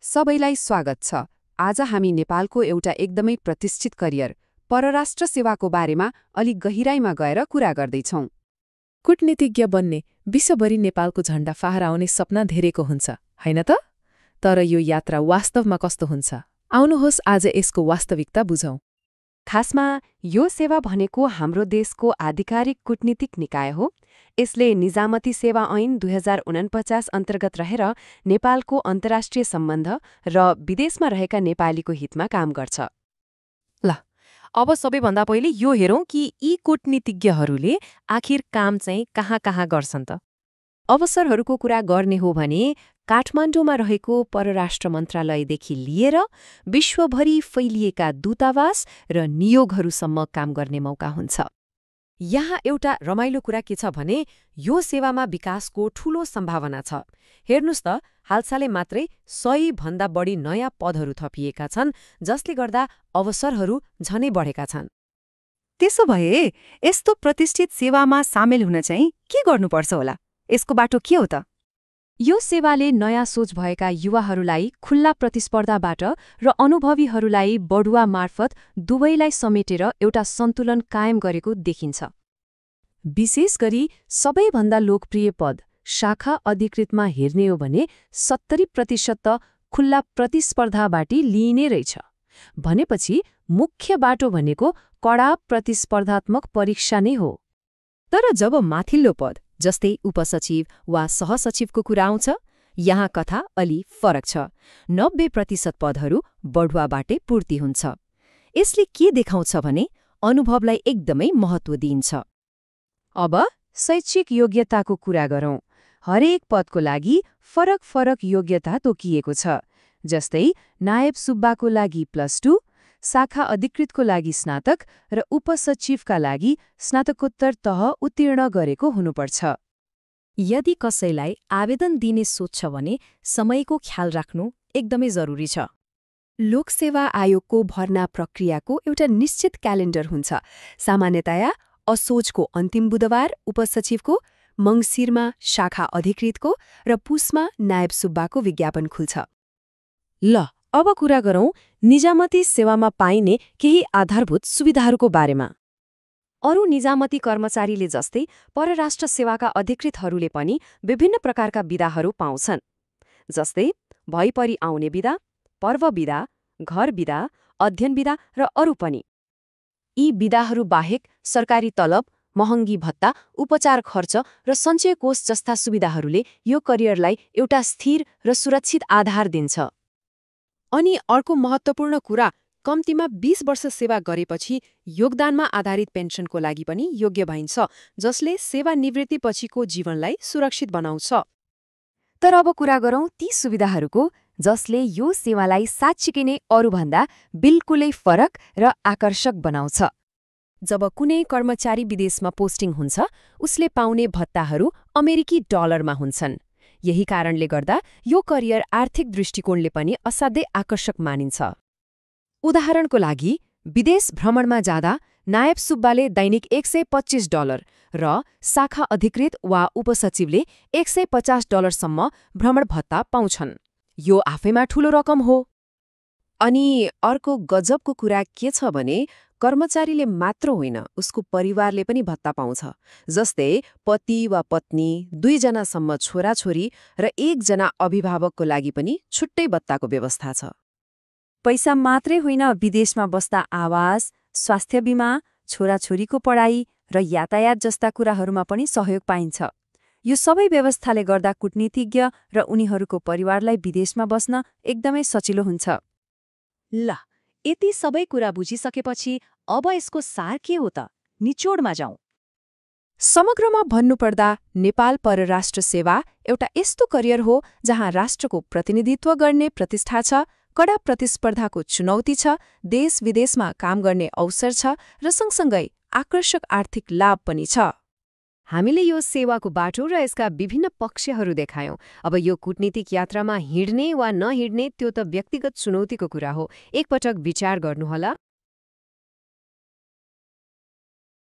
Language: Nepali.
सबैलाई स्वागत छ। आज हामी नेपालको एउटा एकदमै प्रतिष्ठित करियर परराष्ट्र सेवाको बारेमा अलि गहिराईमा गएर कुरा गर्दैछौं। कूटनीतिज्ञ बन्ने विश्वभरि नेपालको झण्डा फहराउने सपना धेरैको हुन्छ, हैन त? तर यो यात्रा वास्तवमा कस्तो हुन्छ? आउनुहोस् आज यसको वास्तविकता बुझौं। खासमा यो सेवा भनेको हाम्रो देशको आधिकारिक कूटनीतिक निकाय हो। यसले निजामती सेवा ऐन 2049 अन्तर्गत रहेर नेपालको अन्तर्राष्ट्रिय सम्बन्ध र विदेशमा रहेका नेपालीको हितमा काम गर्छ। ल, अब सबैभन्दा पहिले यो हेरौं कि यी कूटनीतिज्ञहरूले आखिर काम चाहिँ कहाँ कहाँ गर्छन् त? अवसरहरूको कुरा गर्ने हो भने काठमाडौँमा रहेको परराष्ट्र मन्त्रालयदेखि लिएर विश्वभरि फैलिएका दूतावास र नियोगहरूसम्म काम गर्ने मौका हुन्छ। यहाँ एउटा रमाइलो कुरा के छ भने यो सेवामा विकासको ठूलो सम्भावना छ। हेर्नुस् त, हालसालै मात्रै 100 भन्दा बढी नयाँ पदहरू थपिएका छन्, जसले गर्दा अवसरहरू झनै बढेका छन्। त्यसो भए यस्तो प्रतिष्ठित सेवामा सामेल हुन चाहिँ के गर्नुपर्छ होला? यसको बाटो के हो त? यो सेवाले नयाँ सोच भएका युवाहरूलाई खुल्ला प्रतिस्पर्धाबाट र अनुभवीहरूलाई बढुवा मार्फत दुवैलाई समेटेर एउटा सन्तुलन कायम गरेको देखिन्छ। विशेष गरी सबैभन्दा लोकप्रिय पद शाखा अधिकृतमा हेर्ने हो भने 70% त खुल्ला प्रतिस्पर्धाबाट लिइने रहेछ। भनेपछि मुख्य बाटो भनेको कडा प्रतिस्पर्धात्मक परीक्षा नै हो। तर जब माथिल्लो पद जस्तै उपसचिव वा सहसचिवको कुरा आउँछ, यहाँ कथा अलि फरक छ। 90% पदहरू बढुवाबाटै पूर्ति हुन्छ। यसले के देखाउँछ भने अनुभवलाई एकदमै महत्त्व दिइन्छ। अब शैक्षिक योग्यताको कुरा गरौं। हरेक पदको लागि फरक योग्यता तोकिएको छ। जस्तै नायब सुब्बाको लागि +2, शाखा अधिकृतको लागि स्नातक र उपसचिवका लागि स्नातकोत्तर तह उत्तीर्ण गरेको हुनुपर्छ। यदि कसैलाई आवेदन दिने सोच छ भने समयको ख्याल राख्नु एकदमै जरुरी छ। लोकसेवा आयोगको भर्ना प्रक्रियाको एउटा निश्चित क्यालेन्डर हुन्छ। सामान्यतया असोजको अन्तिम बुधबार उपसचिवको, मङ्सिरमा शाखा अधिकृतको र पुसमा नायब सुब्बाको विज्ञापन खुल्छ। ल, अब कुरा गरौं निजामती सेवामा पाइने केही आधारभूत सुविधाहरूको बारेमा। अरू निजामती कर्मचारीले जस्तै परराष्ट्र सेवाका अधिकृतहरूले पनि विभिन्न प्रकारका बिदाहरू पाउँछन्। जस्तै भइपरि आउने बिदा, पर्व बिदा, घर बिदा, अध्ययन बिदा र अरू पनि। यी बिदाहरू बाहेक सरकारी तलब, महँगी भत्ता, उपचार खर्च र सञ्चय कोष जस्ता सुविधाहरूले यो करियरलाई एउटा स्थिर र सुरक्षित आधार दिन्छ। अनि अर्को महत्त्वपूर्ण कुरा, कम्तीमा 20 वर्ष सेवा गरेपछि योगदानमा आधारित पेन्सनको लागि पनि योग्य भइन्छ, जसले सेवानिवृत्तिपछिको जीवनलाई सुरक्षित बनाउँछ। तर अब कुरा गरौं ती सुविधाहरूको जसले यो सेवालाई साँच्चीकै नै अरूभन्दा बिल्कुलै फरक र आकर्षक बनाउँछ। जब कुनै कर्मचारी विदेशमा पोस्टिङ हुन्छ, उसले पाउने भत्ताहरू अमेरिकी डलरमा हुन्छन्। यही कारणले गर्दा यो करियर आर्थिक दृष्टिकोणले पनि असाध्यै आकर्षक मानिन्छ। उदाहरणको लागि विदेश भ्रमणमा जाँदा नायब सुब्बाले दैनिक $125 र शाखा अधिकृत वा उपसचिवले $150 सम्म भ्रमण भत्ता पाउँछन्। यो आफैमा ठूलो रकम हो। अनि अर्को गजबको कुरा के छ भने कर्मचारीले मात्र होइन, उसको परिवारले पनि भत्ता पाउँछ। जस्तै पति वा पत्नी, 2 जनासम्म छोराछोरी र 1 जना अभिभावकको लागि पनि छुट्टै भत्ताको व्यवस्था छ। पैसा मात्रै होइन, विदेशमा बस्दा आवास, स्वास्थ्य बीमा, छोराछोरीको पढाइ र यातायात जस्ता कुराहरूमा पनि सहयोग पाइन्छ। यो सबै व्यवस्थाले गर्दा कूटनीतिज्ञ र उनीहरूको परिवारलाई विदेशमा बस्न एकदमै सजिलो हुन्छ। ल, यति सबै कुरा बुझिसकेपछि अब यसको सार के हो त? निचोडमा जाउँ। समग्रमा भन्नुपर्दा नेपाल परराष्ट्र सेवा एउटा यस्तो करियर हो जहाँ राष्ट्रको प्रतिनिधित्व गर्ने प्रतिष्ठा छ, कडा प्रतिस्पर्धाको चुनौती छ, देश विदेशमा काम गर्ने अवसर छ र सँगसँगै आकर्षक आर्थिक लाभ पनि छ। हामीले यो सेवाको बाटो र यसका विभिन्न पक्षहरू देखायौं। अब यो कूटनीतिक यात्रामा हिँड्ने वा नहिँड्ने त्यो त व्यक्तिगत चुनौतीको कुरा हो। एकपटक विचार गर्नुहोला।